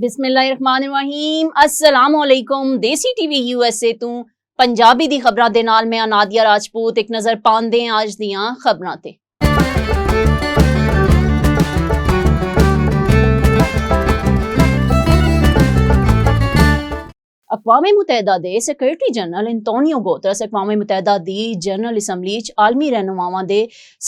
बिस्मिल्लाहिर्रहमानिर्रहीम अस्सलामुअलैकुम देसी टीवी यूएसए तू पंजाबी दी खबरां दे नाल मैं नादिया राजपूत एक नजर पांदे आज दियां खबरां ते अक़वाम मुत्तहिदा दे सैक्रेटरी जनरल एंटोनियो गुतरस अक़वाम मुत्तहिदा दी जनरल असैम्बली च आलमी रहनुमावां दे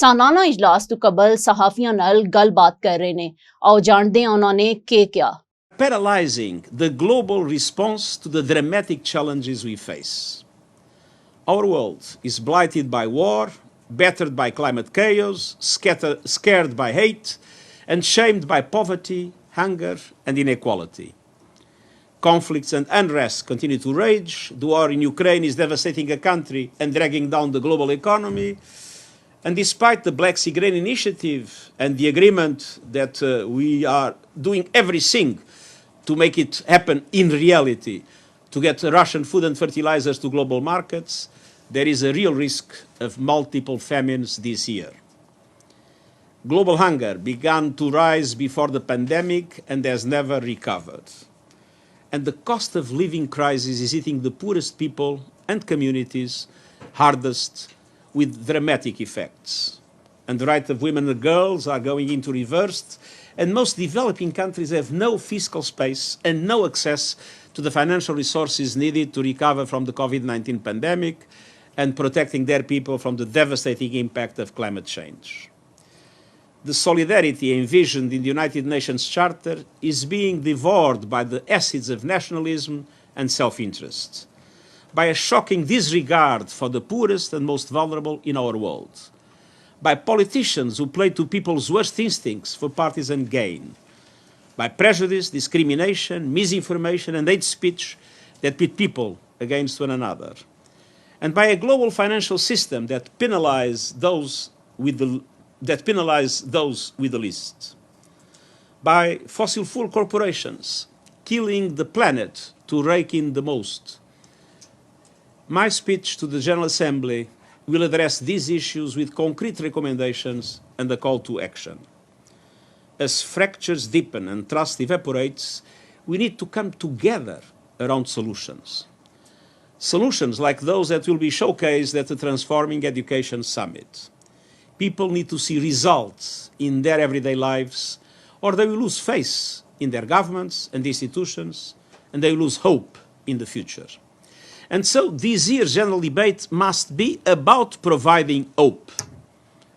सालाना इजलास तो कबल सहाफियां नाल गलबात कर रहे ने आओ जानदे हां उन्हां ने क्या paralyzing the global response to the dramatic challenges we face. Our world is blighted by war, battered by climate chaos, scared by hate, and shamed by poverty, hunger, and inequality. Conflicts and unrest continue to rage. The war in Ukraine is devastating a country and dragging down the global economy. And despite the Black Sea Grain Initiative and the agreement that we are doing everything to make it happen in reality, to get Russian food and fertilizers to global markets, there is a real risk of multiple famines this year. Global hunger began to rise before the pandemic and has never recovered. And the cost of living crisis is hitting the poorest people and communities hardest with dramatic effects. And the rights of women and girls are going into reverse, and most developing countries have no fiscal space and no access to the financial resources needed to recover from the COVID-19 pandemic and protecting their people from the devastating impact of climate change. The solidarity envisioned in the United Nations Charter is being devoured by the acids of nationalism and self-interest, by a shocking disregard for the poorest and most vulnerable in our world, by politicians who play to people's worst instincts for partisan gain, by prejudice, discrimination, misinformation, and hate speech that pit people against one another, and by a global financial system that penalizes those with the least, by fossil fuel corporations killing the planet to rake in the most. My speech to the General Assembly will address these issues with concrete recommendations and a call to action. As fractures deepen and trust evaporates, we need to come together around solutions. Solutions like those that will be showcased at the Transforming Education Summit. People need to see results in their everyday lives, or they will lose faith in their governments and institutions, and they will lose hope in the future. And so this year's general debate must be about providing hope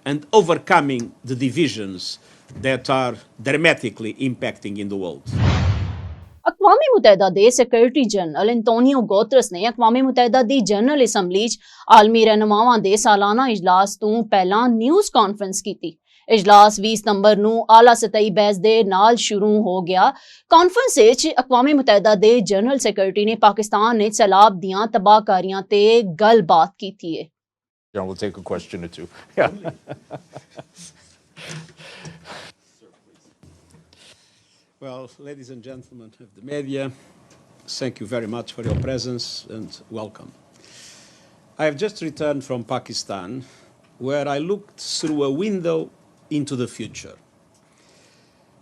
and overcoming the divisions that are dramatically impacting in the world. अक़वाम मुत्तहिदा दे secretary general Antonio Guterres ने अक़वाम मुत्तहिदा दी general assembly च आलमी रहनुमावां दे सालाना इजलास तो पहला न्यूज़ कॉन्फ्रेंस की। इजलास 20 सितंबर नू आला सतही बहस दे नाल शुरू हो गया। कॉन्फ्रेंस विच अक़वाम मुत्तहिदा दे जनरल सैक्रेटरी ने पाकिस्तान ने सैलाब दियां तबाहकारियां ते गलबात कीती है। We'll take a question or two. Yeah. Well, ladies and gentlemen of the media, thank you very much for your presence and welcome. I have just returned from Pakistan, where I looked through a window into the future.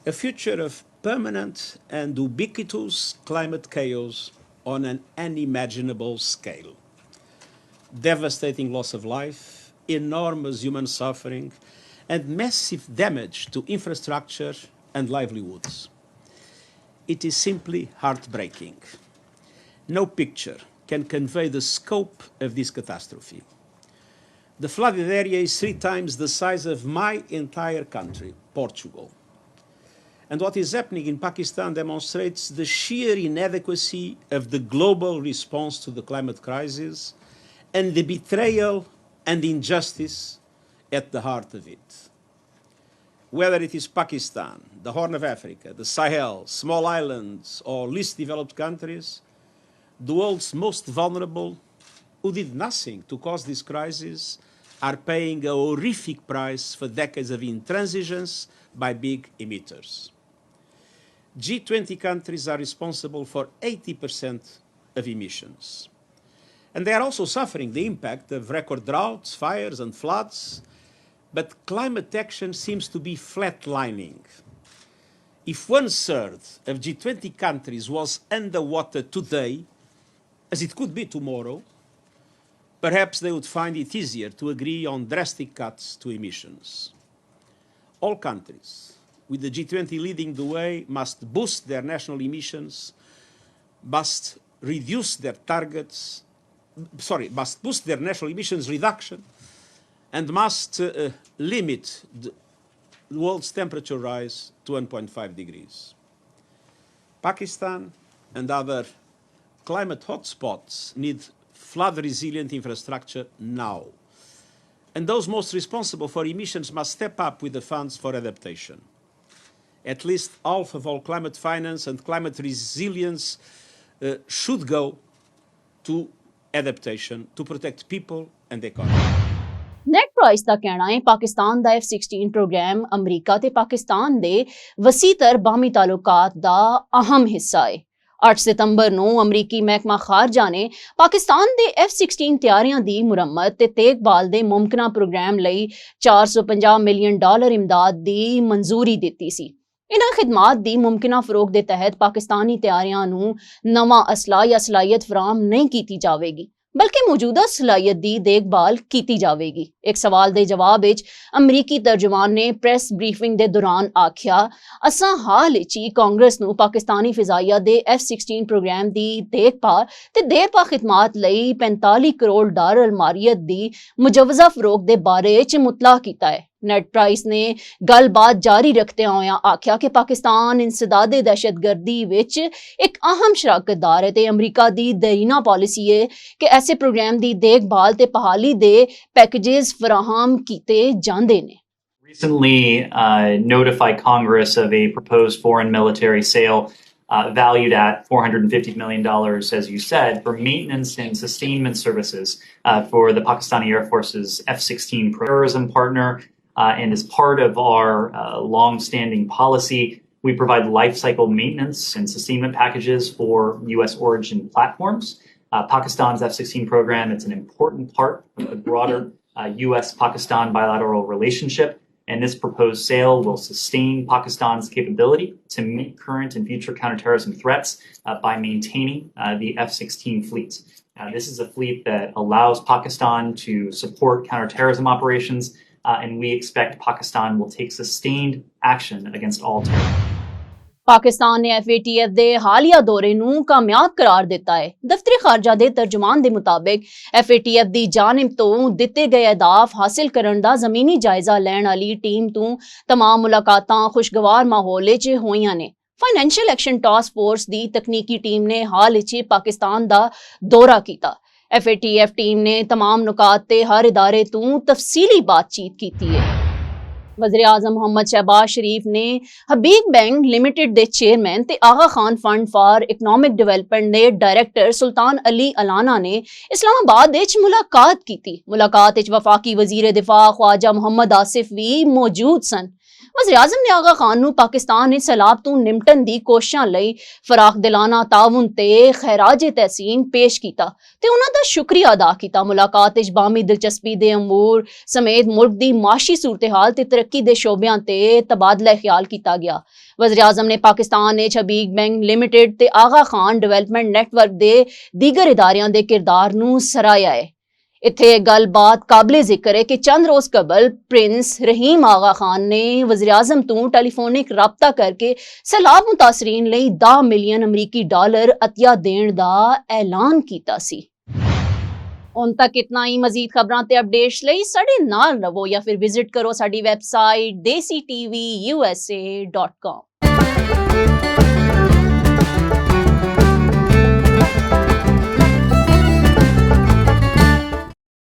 A future of permanent and ubiquitous climate chaos on an unimaginable scale. Devastating loss of life, enormous human suffering, and massive damage to infrastructure and livelihoods. It is simply heartbreaking. No picture can convey the scope of this catastrophe. The flooded area is 3 times the size of my entire country, Portugal. And what is happening in Pakistan demonstrates the sheer inadequacy of the global response to the climate crisis and the betrayal and injustice at the heart of it. Whether it is Pakistan, the Horn of Africa, the Sahel, small islands, or least developed countries, the world's most vulnerable, who did nothing to cause this crisis, are paying a horrific price for decades of intransigence by big emitters. G20 countries are responsible for 80% of emissions. And they are also suffering the impact of record droughts, fires, and floods. But climate action seems to be flatlining. if 1/3 of G20 countries was underwater today, as it could be tomorrow, perhaps they would find it easier to agree on drastic cuts to emissions. All countries, with the G20 leading the way, must boost their national emissions, must boost their national emissions reduction, and must limit the world's temperature rise to 1.5 degrees. Pakistan and other climate hotspots need flood-resilient infrastructure now. And those most responsible for emissions must step up with the funds for adaptation. At least half of all climate finance and climate resilience should go to adaptation to protect people and the economy. ਨੈਡ ਪ੍ਰਾइस ਦਾ ਕਹਿਣਾ ਹੈ ਪਾਕਿਸਤਾਨ ਦਾ F-16 programme America ਤੇ ਪਾਕਿਸਤਾਨ ਦੇ ਵਸੀਤਰ ਬਾਹਮੀ ਤਾਲੁਕਾਤ ਦਾ ਅਹਿਮ ਹਿੱਸਾ ਹੈ। 8 ਸਤੰਬਰ ਨੂੰ ਅਮਰੀਕੀ ਮਹਿਕਮਾ ਖਾਰਜਾ ਨੇ ਪਾਕਿਸਤਾਨ ਦੇ F-16 ਤਿਆਰੀਆਂ ਦੀ ਮੁਰੰਮਤ ਤੇ ਦੇਖਭਾਲ ਦੇ ਮੁਮਕਿਨਾ ਪ੍ਰੋਗਰਾਮ ਲਈ $450 ਮਿਲੀਅਨ ਇਮਦਾਦ ਦੀ ਮਨਜ਼ੂਰੀ ਦਿੱਤੀ ਸੀ। ਇਨ੍ਹਾਂ ਖਿਦਮਾਤ ਦੀ ਮੁਮਕਿਨਾ ਫਰੋਗ ਦੇ ਤਹਿਤ ਪਾਕਿਸਤਾਨੀ ਤਿਆਰੀਆਂ ਨੂੰ ਨਵਾਂ ਅਸਲਾ ਜਾਂ ਸਲਾਹੀਅਤ ਫਰਾਹਮ ਨਹੀਂ ਕੀਤੀ ਜਾਵੇਗੀ, ਬਲਕਿ ਮੌਜੂਦਾ ਸਲਾਹੀਅਤ ਦੀ ਦੇਖਭਾਲ ਕੀਤੀ ਜਾਵੇਗੀ। ਇੱਕ ਸਵਾਲ ਦੇ ਜਵਾਬ ਵਿੱਚ ਅਮਰੀਕੀ ਤਰਜਮਾਨ ਨੇ ਪ੍ਰੈਸ ਬਰੀਫਿੰਗ ਦੇ ਦੌਰਾਨ ਆਖਿਆ, ਅਸਾਂ ਹਾਲ ਵਿੱਚ ਹੀ ਕਾਂਗਰਸ ਨੂੰ ਪਾਕਿਸਤਾਨੀ ਫਿਜ਼ਾਈਆ ਦੇ F-16 ਪ੍ਰੋਗਰਾਮ ਦੀ ਦੇਖਭਾਲ ਤੇ ਦੇਰਪਾ ਖਿਦਮਾਤ ਲਈ $45 ਕਰੋੜ ਮਾਲੀਅਤ ਦੀ ਮੁਜਵਜ਼ਾ ਫਰੋਗ ਦੇ ਬਾਰੇ ਵਿੱਚ ਮੁਤਲਾ ਕੀਤਾ ਹੈ। ਨੈਡ ਪ੍ਰਾइस ਨੇ ਗੱਲਬਾਤ ਜਾਰੀ ਰੱਖਦਿਆਂ ਹੋਇਆਂ ਆਖਿਆ ਕਿ ਪਾਕਿਸਤਾਨ ਇੰਸਦਾਦੇ ਦਹਿਸ਼ਤਗਰਦੀ ਵਿੱਚ ਇੱਕ ਅਹਿਮ ਸ਼ਰਾਕਤਦਾਰ ਹੈ ਤੇ ਅਮਰੀਕਾ ਦੀ ਦੇਰੀਨਾ ਪਾਲਿਸੀ ਹੈ ਕਿ ਐਸੇ ਪ੍ਰੋਗਰਾਮ ਦੀ ਦੇਖਭਾਲ ਤੇ ਬਹਾਲੀ ਦੇ ਪੈਕੇਜਸ ਫਰਾਹਮ ਕੀਤੇ ਜਾਂਦੇ ਨੇ। Recently notified Congress of a proposed foreign military sale valued at $450 million, as you said, for maintenance and sustainment services for the Pakistani Air Force's F-16 terrorism partner. And as part of our long-standing policy, we provide life cycle maintenance and sustainment packages for U.S. origin platforms. Pakistan's F-16 program, it's an important part of the broader U.S.-Pakistan bilateral relationship. And this proposed sale will sustain Pakistan's capability to meet current and future counterterrorism threats by maintaining the F-16 fleet. This is a fleet that allows Pakistan to support counterterrorism operations, and we expect Pakistan will take sustained action against all terror. Pakistan ਨੇ FATF ਦੇ ਹਾਲੀਆ ਦੌਰੇ ਨੂੰ ਕਾਮਯਾਬ ਕਰਾਰ ਦਿੱਤਾ ਹੈ। ਦਫ਼ਤਰੀ ਖਾਰਜਾ ਦੇ ਤਰਜਮਾਨ ਦੇ ਮੁਤਾਬਿਕ FATF ਦੀ ਜਾਨਿਬ ਤੋਂ ਦਿੱਤੇ ਗਏ ਅਹਦਾਫ ਹਾਸਿਲ ਕਰਨ ਦਾ ਜ਼ਮੀਨੀ ਜਾਇਜ਼ਾ ਲੈਣ ਵਾਲੀ ਟੀਮ ਤੋਂ तमाम ਮੁਲਾਕਾਤਾਂ ਖੁਸ਼ਗਵਾਰ ਮਾਹੌਲ 'ਚ ਹੋਈਆਂ ਨੇ। ਫਾਈਨੈਂਸ਼ੀਅਲ ਐਕਸ਼ਨ ਟਾਸਕ ਫੋਰਸ ਦੀ ਤਕਨੀਕੀ ਟੀਮ ਨੇ ਹਾਲ ਵਿੱਚ ਪਾਕਿਸਤਾਨ ਦਾ ਦੌਰਾ ਕੀਤਾ। FATF ਟੀਮ ਨੇ तमाम ਨੁਕਾਤ ਤੇ ਹਰ ਇਦਾਰੇ ਤੋਂ ਤਫਸੀਲੀ ਬਾਤਚੀਤ ਕੀਤੀ ਹੈ। वज़ीर आज़म मोहम्मद शहबाज शरीफ ने हबीब बैंक लिमिटेड के चेयरमैन ते Aga Khan fund for economic development के डायरेक्टर सुल्तान अली अलाना ने इस्लामाबाद मुलाकात की। मुलाकात वफाकी वजीर दिफा ख्वाजा मोहम्मद आसिफ भी मौजूद सन। वज़ीर आज़म ने आगा खान नूं पाकिस्तान ने सैलाब तो निपटन की कोशिशों लई फराख दिलाना ताउन ते खैराज तहसीन पेश किया ते उन्हां दा शुक्रिया अदा किया। मुलाकात विच बामी दिलचस्पी दे अमूर समेत मुल्क दी माशी सूरत हाल ते तरक्की दे शोबियां ते तबादला ख्याल किया गया। वज़ीर आज़म ने पाकिस्तान ने हबीब बैंक लिमिटेड ते आगा खान डेवलपमेंट नेटवर्क दे दीगर इदारियां दे किरदार नूं सराहया है। इत्थे गलबात काबिले जिक्र है कि चंद रोज कबल प्रिंस रहीम आगा खान ने वज़ीर आज़म तो टेलीफोनिक राबता करके सैलाब मुतासरीन लई $10 मिलियन अमरीकी अतिया देण दा ऐलान कीता सी। हुण तक इतना ही। मजीद खबरां ते अपडेट्स लई साडे नाल रवो या फिर विजिट करो साडी वैबसाइट desitvusa.com।